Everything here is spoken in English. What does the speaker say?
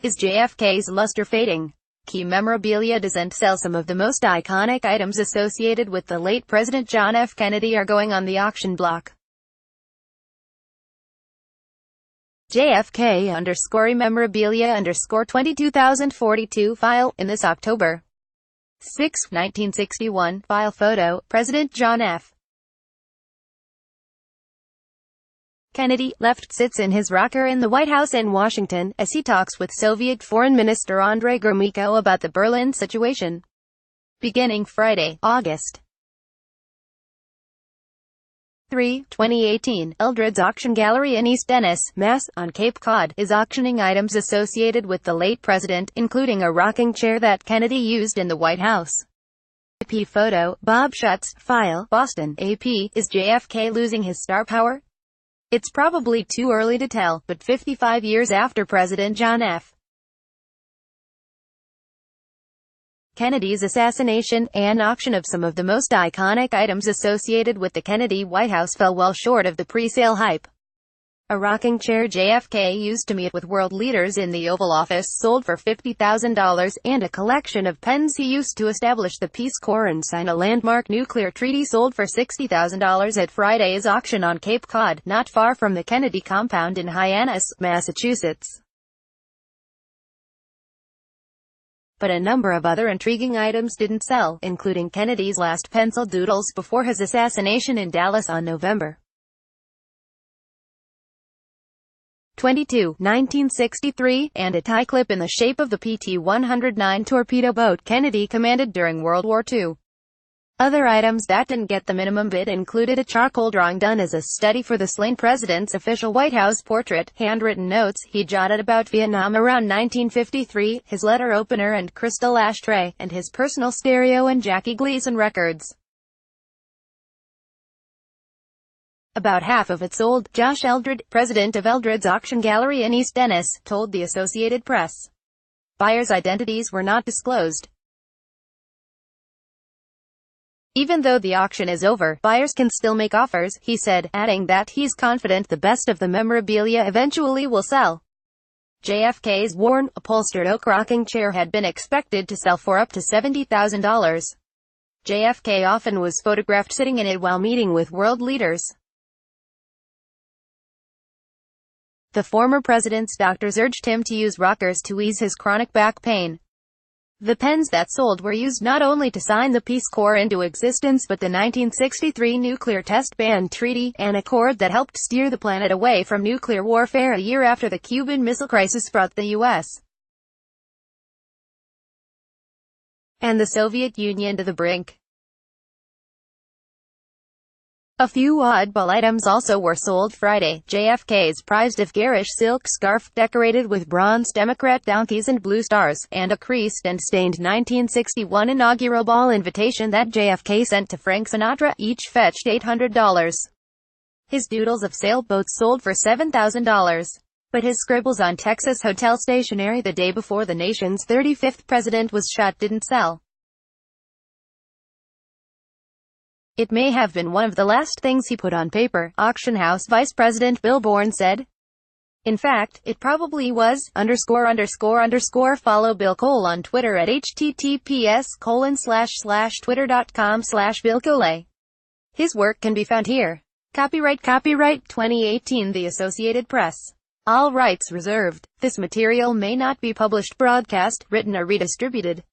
Is JFK's luster fading? Key memorabilia doesn't sell. Some of the most iconic items associated with the late President John F. Kennedy are going on the auction block. JFK_memorabilia_22042 file. In this October 6, 1961, file photo, President John F. Kennedy, left, sits in his rocker in the White House in Washington, as he talks with Soviet Foreign Minister Andrei Gromyko about the Berlin situation. Beginning Friday, August 3, 2018, Eldred's Auction Gallery in East Dennis, Mass., on Cape Cod, is auctioning items associated with the late president, including a rocking chair that Kennedy used in the White House. AP photo, Bob Schutz, file, Boston, AP. Is JFK losing his star power? It's probably too early to tell, but 55 years after President John F. Kennedy's assassination, an auction of some of the most iconic items associated with the Kennedy White House fell well short of the pre-sale hype. A rocking chair JFK used to meet with world leaders in the Oval Office sold for $50,000, and a collection of pens he used to establish the Peace Corps and sign a landmark nuclear treaty sold for $60,000 at Friday's auction on Cape Cod, not far from the Kennedy compound in Hyannis, Massachusetts. But a number of other intriguing items didn't sell, including Kennedy's last pencil doodles before his assassination in Dallas on November 22, 1963, and a tie clip in the shape of the PT-109 torpedo boat Kennedy commanded during World War II. Other items that didn't get the minimum bid included a charcoal drawing done as a study for the slain president's official White House portrait, handwritten notes he jotted about Vietnam around 1953, his letter opener and crystal ashtray, and his personal stereo and Jackie Gleason records. About half of it sold. Josh Eldred, president of Eldred's Auction Gallery in East Dennis, told the Associated Press. Buyers' identities were not disclosed. Even though the auction is over, buyers can still make offers, he said, adding that he's confident the best of the memorabilia eventually will sell. JFK's worn, upholstered oak rocking chair had been expected to sell for up to $70,000. JFK often was photographed sitting in it while meeting with world leaders. The former president's doctors urged him to use rockers to ease his chronic back pain. The pens that sold were used not only to sign the Peace Corps into existence but the 1963 Nuclear Test Ban Treaty, an accord that helped steer the planet away from nuclear warfare a year after the Cuban Missile Crisis brought the U.S. and the Soviet Union to the brink. A few oddball items also were sold Friday. JFK's prized garish silk scarf, decorated with bronze Democrat donkeys and blue stars, and a creased and stained 1961 inaugural ball invitation that JFK sent to Frank Sinatra, each fetched $800. His doodles of sailboats sold for $7,000. But his scribbles on Texas hotel stationery the day before the nation's 35th president was shot didn't sell. It may have been one of the last things he put on paper, auction house Vice President Bill Bourne said. In fact, it probably was. Follow Bill Cole on Twitter at https://twitter.com/BillCole. His work can be found here. Copyright 2018 The Associated Press. All rights reserved. This material may not be published, broadcast, written or redistributed.